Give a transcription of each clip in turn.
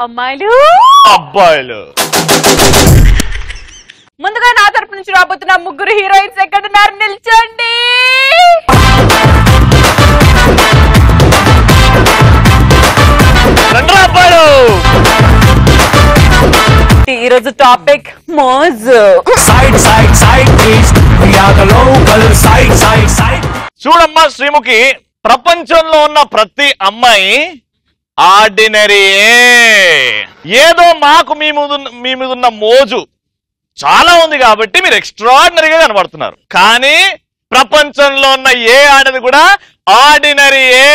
అమ్మాయిలు అబ్బాయిలు. ముందుగా నా తరపు నుంచి రాబోతున్న ముగ్గురు హీరోయిన్స్ ఎక్కడున్నారు నిల్చోండి. ఈరోజు టాపిక్ మోజు. చూడమ్మా శ్రీముఖి, ప్రపంచంలో ఉన్న ప్రతి అమ్మాయి ఆర్డినరీయే. ఏదో మాకు మీ మీద ఉన్న మోజు చాలా ఉంది కాబట్టి మీరు ఎక్స్ట్రాడినరీగా కనబడుతున్నారు. కానీ ప్రపంచంలో ఉన్న ఏ ఆడది కూడా ఆర్డినరీయే.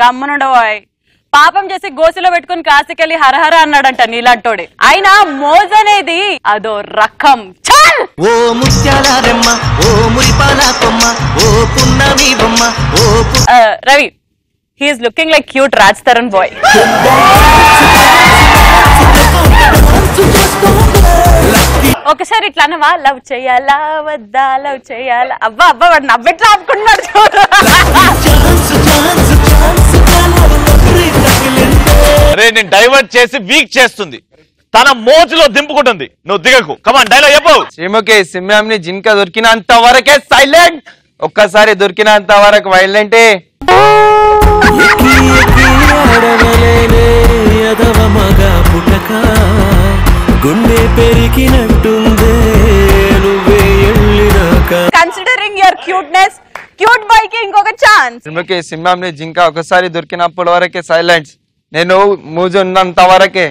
గమ్మనుండవాయ్, పాపం చేసి గోసిలో పెట్టుకుని కాసికెళ్ళి హరహర అన్నాడంట నీలాంటోడే. అయినా మోజ్ అనేది అదో రకం. ఓ ముత్యాలమ్మ, ఓ మురిపాల కొమ్మ, ఓ పున్నమి బొమ్మ, ఓ Ravi, he is looking like cute Raj Taran boy. ఒకసారి ఇట్లా అన్నవా, లవ్ చేయాలా వద్దా, లవ్ చేయాలా. అబ్బా అబ్బా, వాడు నవ్వెట్లా ఆపుకున్నాడు చూడు. అరే నేను డైవర్ట్ చేసి వీక్ చేస్తుంది, తన మోజులో దింపుకుంటుంది. నువ్వు దిగకు. కమాన్ డైలాగ్ చెప్పు. శ్రీముఖి, సింహాన్ని జింక దొరికినంత వరకే సైలెంట్, ఒక్కసారి దొరికినంత వరకు వైలెంటే. Considering your cuteness, cute boy కి ఇంకొక ఛాన్స్. శ్రీముఖి, సింహాన్ని జింక ఒకసారి దొరికినప్పుడు వరకే సైలెంట్, నేను మూజు ఉన్నంత వరకే.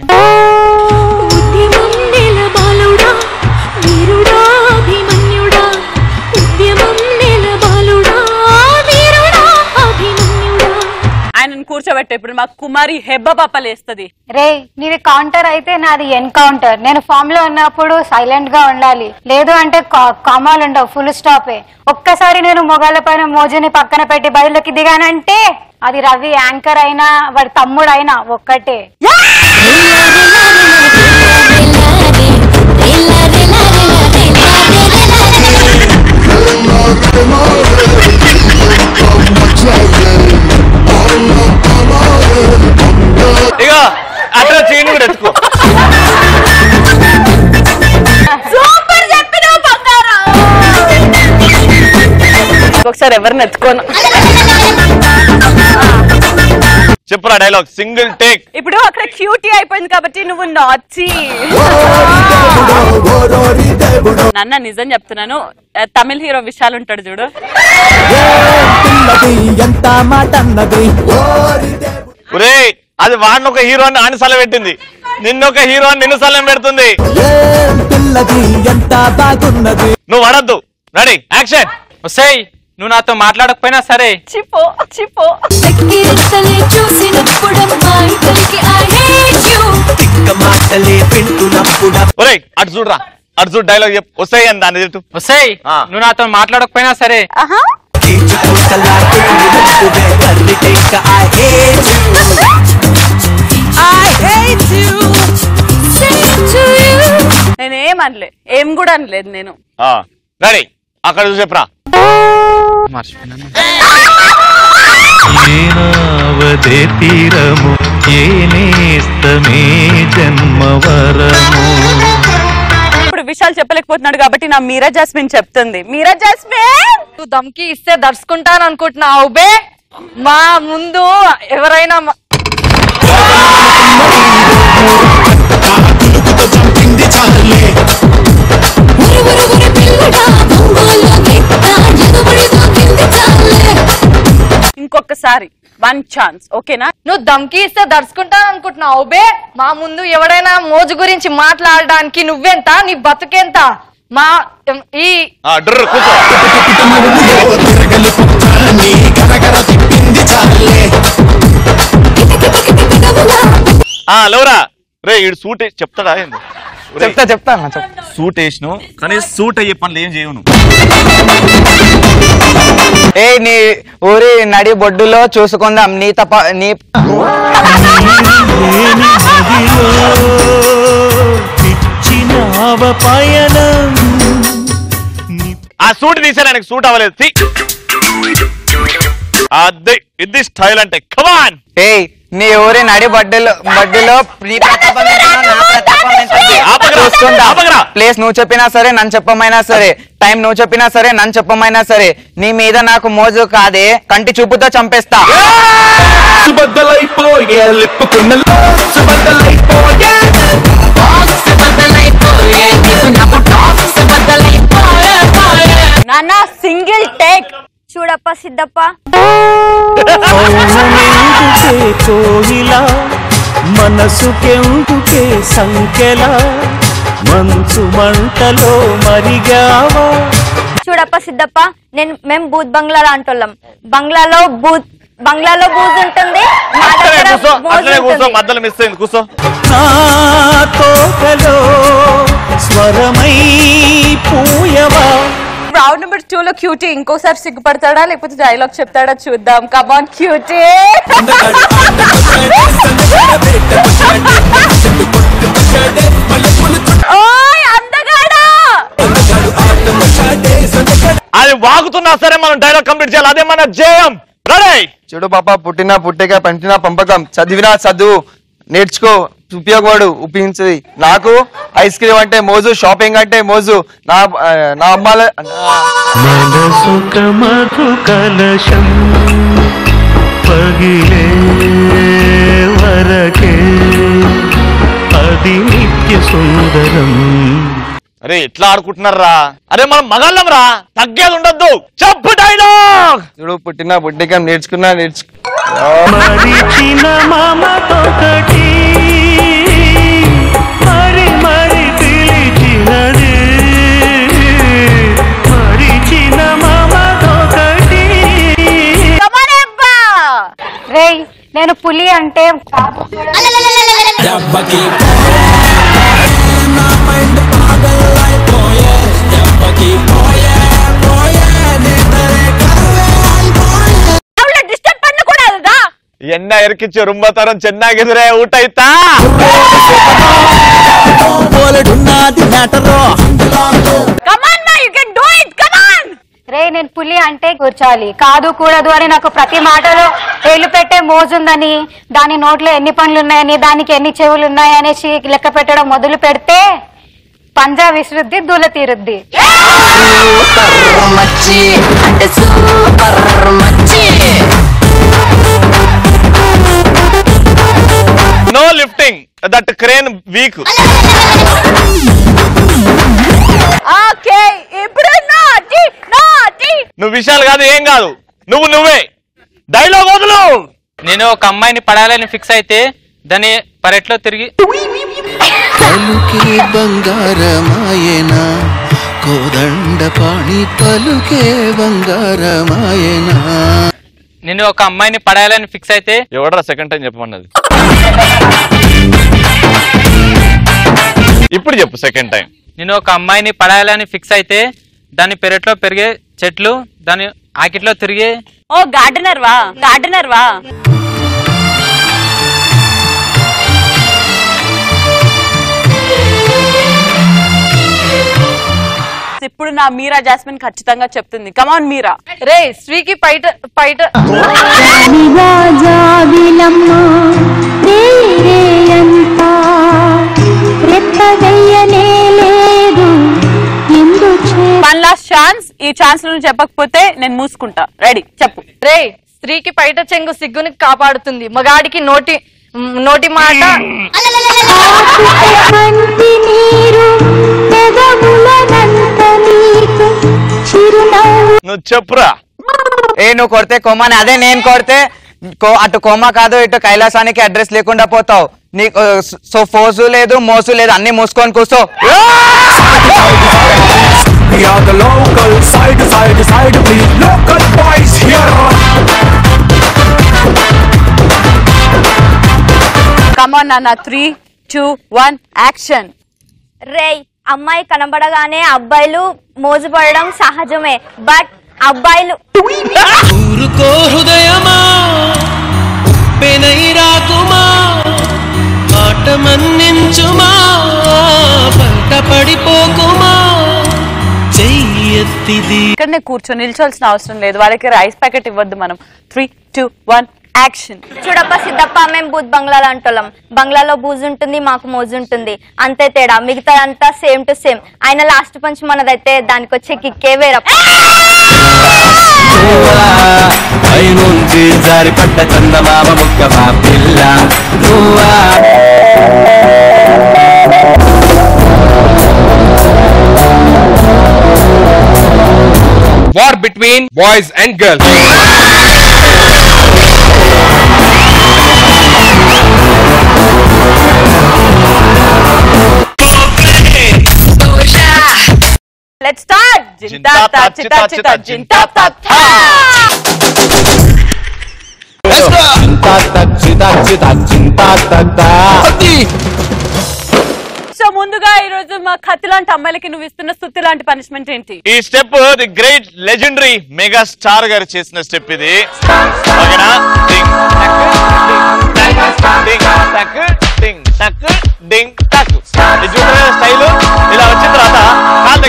ఆయనను కూర్చోబెట్టే ఇప్పుడు మాకు కుమారి హెబ్బ పాపలేస్తుంది. రే, నీది కౌంటర్ అయితే నాది ఎన్కౌంటర్. నేను ఫామ్ లో ఉన్నప్పుడు సైలెంట్ గా ఉండాలి, లేదు అంటే కామాలు ఉండవు, ఫుల్ స్టాపే. ఒక్కసారి నేను మొగాళ్ళ పైన మోజుని పక్కన పెట్టి బయలుకి దిగానంటే అది రవి యాంకర్ అయినా వాడి తమ్ముడు అయినా ఒక్కటే. ఇక అట్లా చేయను కూడా ఎత్తుకో. సూపర్ చెప్పినావు బంగారం. ఒకసారి ఎవరిని ఎత్తుకోను. చెప్పురా డైలాగ్, సింగిల్ టేక్. ఇప్పుడు అక్కడ క్యూటీ అయిపోయింది కాబట్టి నువ్వు నాచి. నాన్న నిజం చెప్తున్నాను, తమిళ హీరో విశాల్ ఉంటాడు చూడు, ఒరే అది వాడిని ఒక హీరోని ఆని సలం పెట్టింది, నిన్నొక హీరోని నిన్ను సలం పెడుతుంది. నువ్వు వాడద్దు. Ready action. వస్తాయి, నువ్వు నాతో మాట్లాడకపోయినా సరే. చిపో చిపో. ఒరే అటు చూడరా, అటు చూడు, డైలాగ్ చెప్పు. వస్తాయి అని దాన్ని చెప్తూ. వస్తాయి, నువ్వు నాతో మాట్లాడకపోయినా సరే. నేనేమనలే, ఏం కూడా అనలేదు నేను. రెడీ, అక్కడ చూసి చెప్పరా. తీరము ఏనేస్తమే జన్మవరము. ఇప్పుడు విశాల్ చెప్పలేకపోతున్నాడు కాబట్టి నా మీరా జాస్మిన్ చెప్తుంది. మీరా జాస్మిన్, నువ్వు దమ్కి ఇస్తే దర్చుకుంటాను అనుకుంటున్నావు బే. మా ముందు ఎవరైనా ఇంకొకసారి వన్ ఛాన్స్, ఓకేనా? నువ్వు దమ్కి ఇస్తే దర్చుకుంటాను అనుకుంటున్నావు బే. మా ముందు ఎవడైనా మోజు గురించి మాట్లాడడానికి నువ్వెంత, నీ బతుకెంత? మా ఈ లేవరా రే, ఈడు సూట్ చెప్తాడా? చెప్తా సూట్ వేసినావు కానీ సూట్ అయ్యే పనులు ఏం చేయను. ఏ నీ ఊరి నడి బొడ్డులో చూసుకుందాం నీ తప్ప నీ. సూట్ తీసాను, ఆయనకు సూట్ అవ్వలేదు. అదే ఇది స్టైల్ అంటే. కమాన్. ఏయ్ నీ ఊరి నడి బడ్డీలో నీ ప్రతాపం ఏంటో నా ప్రతాపం ఏంటో చూస్తుందా? ప్లేస్ నువ్వు చెప్పినా సరే నన్ను చెప్పమైనా సరే, టైం నువ్వు చెప్పినా సరే నన్ను చెప్పమైనా సరే, నీ మీద నాకు మోజు కాదే, కంటి చూపుతో చంపేస్తా. నాన్న సింగిల్ టేక్ చూడప్ప సిద్ధప్ప. కోయిలా మనసుకెందుకే సంకెలా మంచు మంటలో మరిగావా. చూడప్ప సిద్ధప్ప, మేము బూత్ బంగ్లాలో అంటోళ్ళం. బంగ్లాలో బూజ్ ఉంటుంది, మా దగ్గర మోజు ఉంటుంది. మధ్యలో మిస్ అయింది, కూర్చో. నా తోటలో స్వరమై పూయవా. రౌండ్ నెంబర్ 2 లో క్యూటీ ఇంకోసారి సిగ్గుపడతాడా లేకపోతే డైలాగ్ చెప్తాడా చూద్దాం. కమాన్ క్యూటీ. ఓయ్ అందగాడా. అది వాగుతున్నా సరే మనం డైలాగ్ కంప్లీట్ చేయాలి, అదే మన జయం. రెడీ. చూడు పాప, పుట్టిన పుట్టిక పంటిన పంపకం, చదివినా చదువు నేర్చుకో ఉపయోగపడు ఉపయోగించి. నాకు ఐస్ క్రీమ్ అంటే మోజు, షాపింగ్ అంటే మోజు. నా అమ్మాల మనసుక మధు కలశం పగిలే వరకే అది నిత్య సుందరం. అరే ఎట్లా ఆడుకుంటున్నారా? అరే మనం మగాళ్ళం రా, తగ్గేది ఉండద్దు. చెప్పు డైలాగ్. చూడు పుట్టిన పుట్టిక నేర్చుకున్నా మరిచిన మమతొకటి మరి మరి పిలిచినది, మరిచిన మమతొకటి. రేయ్ నేను పులి అంటే డిస్టర్బ్ பண்ணக்கூடாதுதா. என்ன இறக்கிச்சு ரொம்ப தரம் ಚೆನ್ನಾಗಿದ್ರೆ ಊಟ ಆಯ್ತಾ? Come on ma, you can do it. Come on. రే నేను పులి అంటే కూర్చోాలి, కాదు కూడదు అని నాకు ప్రతి మాటలో ఏళ్ళు పెట్టే మోజుందని, దాని నోట్లో ఎన్ని పనులు ఉన్నాయని, దానికి ఎన్ని చెవులు ఉన్నాయనేసి లెక్క పెట్టడం మొదలు పెడితే పంజా విసురుద్ది, దూల తీరుద్ది. No lifting, that crane week. Okay ఇప్పుడు నాటి నువ్వు విషయాలు కాదు, ఏం కాదు, నువ్వే డైలాగ్ వదులు. నేను ఒక అమ్మాయిని పడాలని ఫిక్స్ అయితే దాని పరెట్లో తిరిగి పలుకే బంగారమాయనా కోదండ పాణి పలుకే బంగారమాయనా. నేను ఒక అమ్మాయిని పడాలని ఫిక్స్ అయితే ఎవడరా సెకండ్ టైం చెప్పమన్నది? ఇప్పుడు చెప్పు సెకండ్ టైం. నేను ఒక అమ్మాయిని పడాలని ఫిక్స్ అయితే దాని పెరట్లో పెరిగే చెట్లు దాని ఆకిట్లో తిరిగే. ఓ గార్డెనర్ వా. ఇప్పుడు నా మీరా జాస్మిన్ ఖచ్చితంగా చెప్తుంది. కమాన్ మీరా. రే శ్రీకి పైట వన్ లాస్ట్ ఛాన్స్. ఈ ఛాన్స్ నువ్వు చెప్పకపోతే నేను మూసుకుంటా. రెడీ చెప్పు. రే స్త్రీకి పైట చెంగు సిగ్గుని కాపాడుతుంది, మగాడికి నోటి మాట. నువ్వు చెప్పురా. నువ్వు కొడితే కొమ్మని, అదే నేను కొడితే అటు కొమ్మ కాదు ఇటు కైలాసానికి అడ్రస్ లేకుండా పోతావు. నీకు సో ఫోజు లేదు మోసు లేదు, అన్ని మూసుకొని కూర్చో. కమాన్ నాన్న. 3, 2, 1 యాక్షన్. రేయ్ అమ్మాయి కనబడగానే అబ్బాయిలు మోజుపడడం సహజమే, బట్ అబ్బాయిలు ఊరుకో హృదయమా ఉప్పెనై రాకుమా మాట మన్నించుమా పంట పడిపోకుమా చెయ్య ఎట్టిది ఇక్కడనే కూర్చొని నిల్చోల్సిన అవసరం లేదు, వాళ్ళకి రైస్ ప్యాకెట్ ఇవ్వద్దు మనం. 3, 2, 1 యాక్షన్. చూడప్ప సిద్ధప్ప, మేము బూత్ బంగ్లాలో అంటోళ్ళం. బంగ్లాలో బూజు ఉంటుంది, మాకు మోజు ఉంటుంది, అంతే తేడా. మిగతా అంతా సేమ్ టు సేమ్. ఆయన లాస్ట్ పంచ్ మనదైతే దానికి వచ్చే కిక్కే వేరప్ప. పైనుంచి జారిపడ్డ చందమామ ముక్క మా పిల్ల నువ్వా. War between boys and girls. Let's start. Jinta ta chita chita jinta ta ta. చింతా తక్ చితా చితా చింతా తక్ తా. సో ముందుగా ఈ రోజు మా కత్తి లాంటి అమ్మాయిలకి నువ్వు ఇస్తున్న స్తుతి లాంటి పనిష్మెంట్ ఏంటి? ఈ step the great legendary mega star గారు చేసిన స్టెప్ ఇది. ఓకేనా? డింగ్ టక్ డింగ్ టక్ డింగ్ టక్ డింగ్ టక్. ఈ చూడరా స్టైల్ ఇలా వచ్చిన తర్వాత కాల్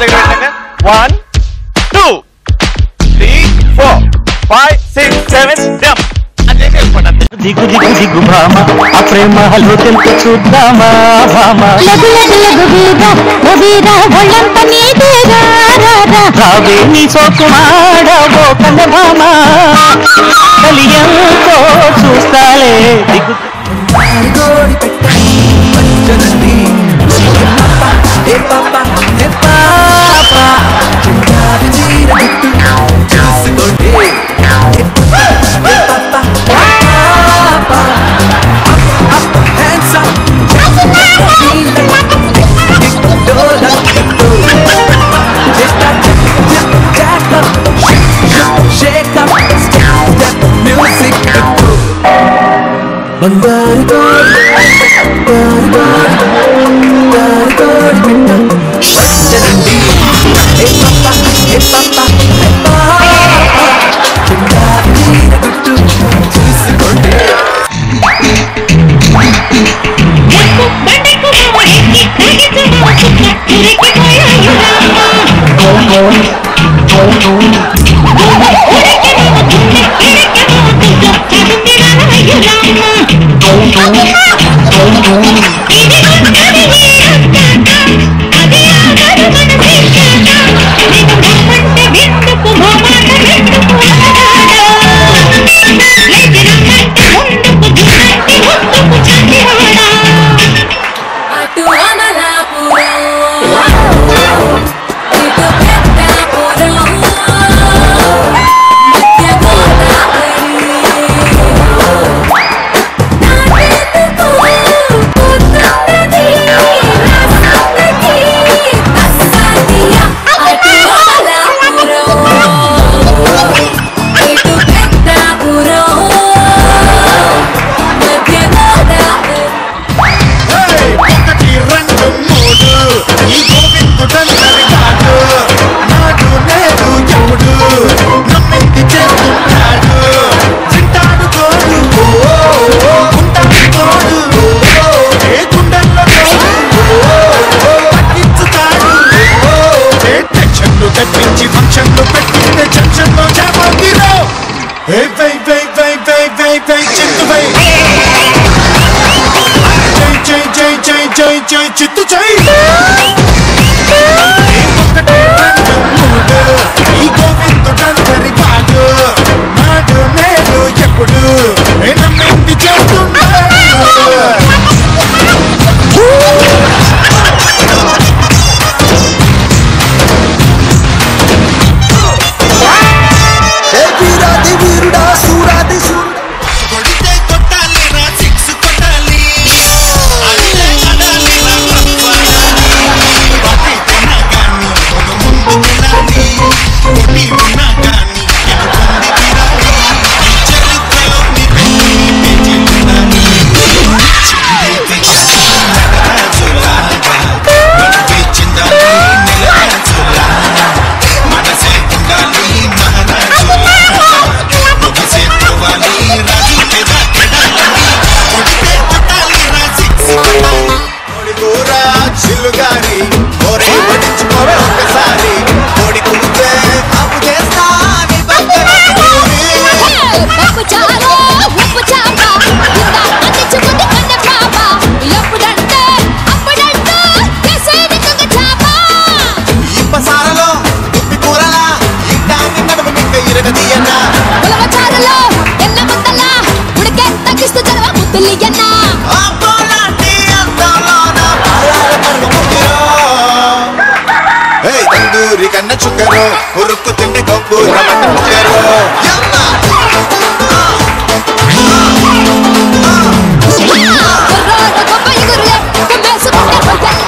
దగ్గర పెట్టండి. 1 2 3 4 5 6 7 జంప్. దిగు దిగు దిగు భామ ఆ ప్రేమ హలో తెలుపు చూద్దామా భామ. రావే నీ సోకుమాడవో కన్న భామ, కలియంతో చూస్తాలే. దిగు చిత్తు చై ఈ గోవిందుడందరి వాడు నాడు నేడు ఎప్పుడు నమ్మింది చేస్తున్నాడు. వీరుడా సూరాది కొడితే కొట్టాలి సిక్స్ కొట్టాలి. మిలియనా తందూరి కన్న చుక్కరు ఉరుక్కు తిండి కప్పు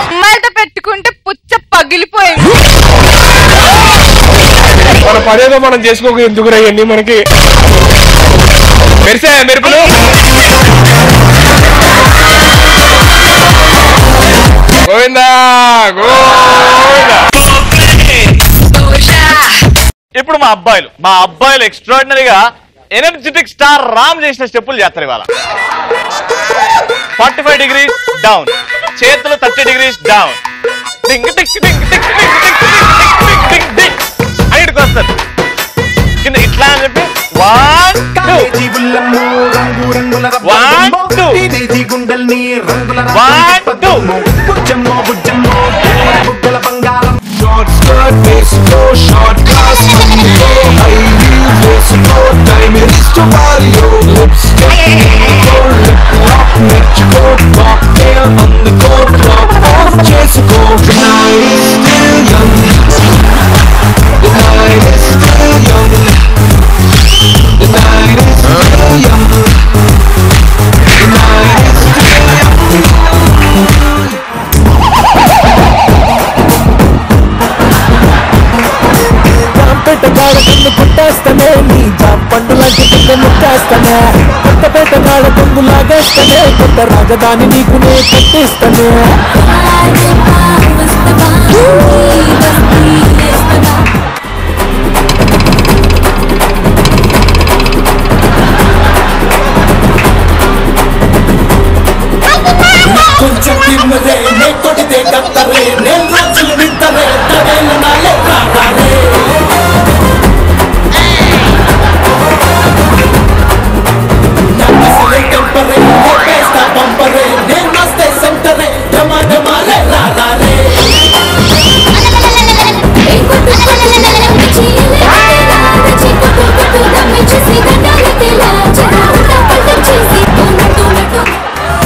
అమ్మాయితో పెట్టుకుంటే పుచ్చ పగిలిపోయింది. మన పనేదో మనం చేసుకోక ఎందుకు రాయండి మనకి మెరిసే మెరుపులు. గోవిందా గోవిందా. ఇప్పుడు మా అబ్బాయిలు ఎక్స్ట్రాడినరీగా ఎనర్జెటిక్ స్టార్ రామ్ చేసిన స్టెప్పులు చేస్తారు ఇవాళ. 45 degrees డౌన్, చేతులు 30 degrees డౌన్, డింగ్ టిక్ డింగ్ టిక్ డింగ్ టిక్ డింగ్ టిక్ డింగ్ అన్నిటికి వస్తారు కింద ఇట్లా అని చెప్పి 1 2 Short skirt, వేసుకో short class video high heel వేసుకో టైం ఇస్ట్ వారియో లిప్స్టిక్ లిప్ లాక్ మెచ్చుకో cocktail on the coat clock off చేసుకో The night is still young, the night is still young, the night is still young, the night is still young. పెట్టగాడ కన్ను పుట్టేస్తానే నీ జాంపండు లాంటి పిల్ల ముట్టేస్తానే కొత్త పెట్టగాడ కొంగు లాగేస్తానే కొత్త రాజధాని నీకు నే కట్టిస్తానే కొంచెం తిమ్మరే నే కొడితే కత్తరే నేను రోజులు నింతరే తడేల నాలే రారే టెంపరే వేస్తా పంపరే నేను వస్తే సెంటరే ఢమా ఢమాలే రారే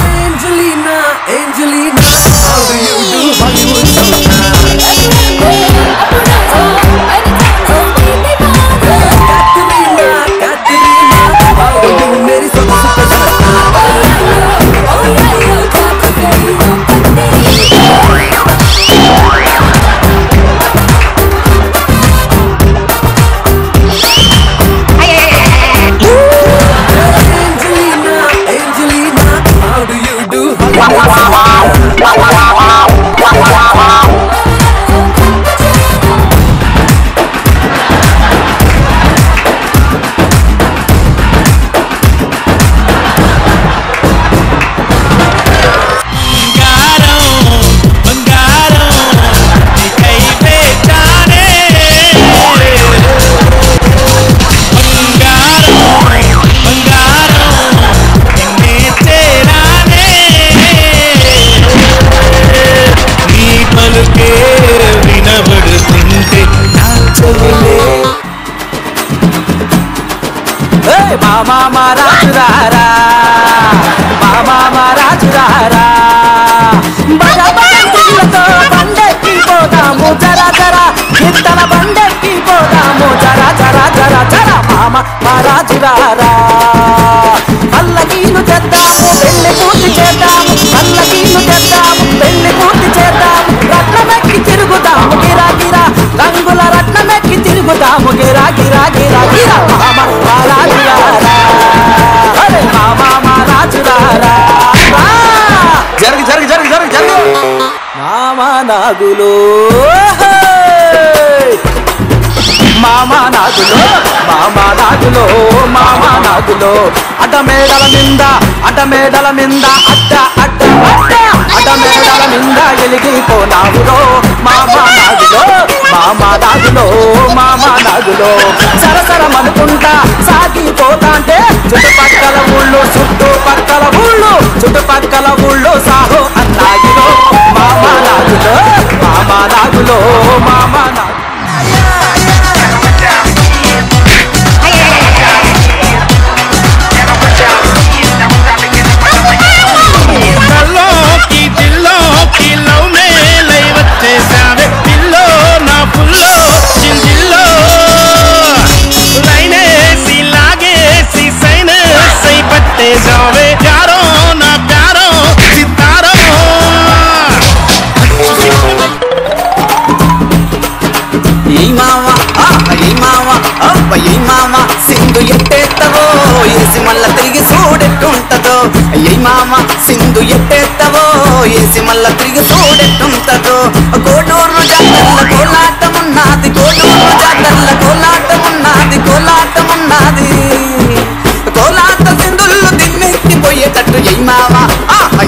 Angelina, Angelina, how do you do Hollywood Katrina, how do you मेरी మామా రాజురారా మామా రాజురారా బజాబజంతులతో బండెక్కి పోదాము జరా జరా గిత్తల బండెక్కి పోదాము జరా జరా జరా జరా మామా రాజురారా పల్లకీలు తెద్దాము పెళ్లి పూర్తి చేద్దాము పల్లకీలు తెద్దాము పెళ్లి పూర్తి చేద్దాము రత్నమెక్కి తిరుగుదాము గిరా గిరా రంగుల రత్నమెక్కి తిరుగుదాము గిరా గిరా గిరా గిరా మామా రాజురారా అరే మామా రాజురారా జరుగు జరుగు జరుగు జరుగు జరుగు మామా నాగులో మామా నాగులో మామా నాగులో మామా నాగులో అడ్డ మేడల మింద అడ్డ మేడల మింద అడ్డ అడ్డ అడ్డ అడ్డ మేడల మింద ఎలిగిపోనావులో మామా నాగులో మామా నాగులో మామా నాగులో సరసరమనుకుంటా సాగిపోతాంటే చుట్టుపక్కల ఊళ్ళు సాహో అన్నాగిలో మామా నాగులో మామా నాగులో మామా నాగు ఏ మామ సింధు ఎట్టేత్తవో ఏసి మళ్ళా తిరిగి చూడెట్టుంటదో కోడూరు జాతరల కోలాటమున్నది కోడూరు జాతరల కోలాటమున్నది కోలాటమున్నది కోలాట సింధుల్లో దిమ్మెక్కిపోయేటట్టు ఏ మామ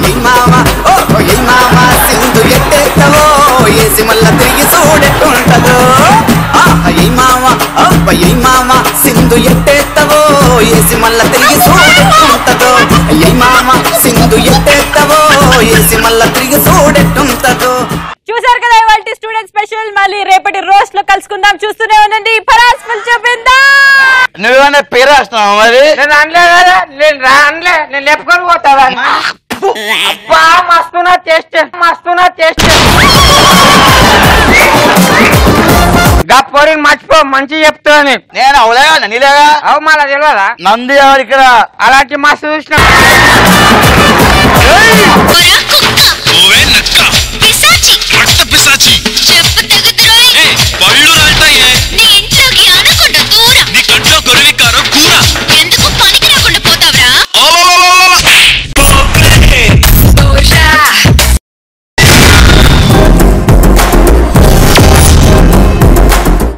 ఏ మామ ఓ ఏ మామ సింధు ఎట్టేత్తవో ఏసి మళ్ళా తిరిగి చూడెట్టుంటదో ఏ మామ ఏ మామ సింధు ఎట్టేత్తవో ఏసి మళ్ళా తిరిగి చూడెట్టుంటదో ఏ మామ సింధు ఎట్టేత్తవో ఏసి మళ్ళా తిరిగి చూడెట్టుంటదో. చూసారు కదా ఇవాళ స్టూడెంట్ స్పెషల్. మళ్ళీ రేపటి రోస్ట్ లో కలుసుకుందాం. చూస్తూనే ఉండండి పరాస్ ఫుల్ చూపిందా. నువ్వేమన్నా పేరు రాస్తున్నావు మరి? నేను అనలే కదా, నేను లేపుకొని పోతావా? మస్తున్నా టేస్ట్ గప్పొరి మర్చిపో, మంచి చెప్తాను. నేను అవలేగా నీలేగా అవు మళ్ళా తెలియదా? నంది ఎవరు ఇక్కడ? అలాంటి మస్తు చూసిన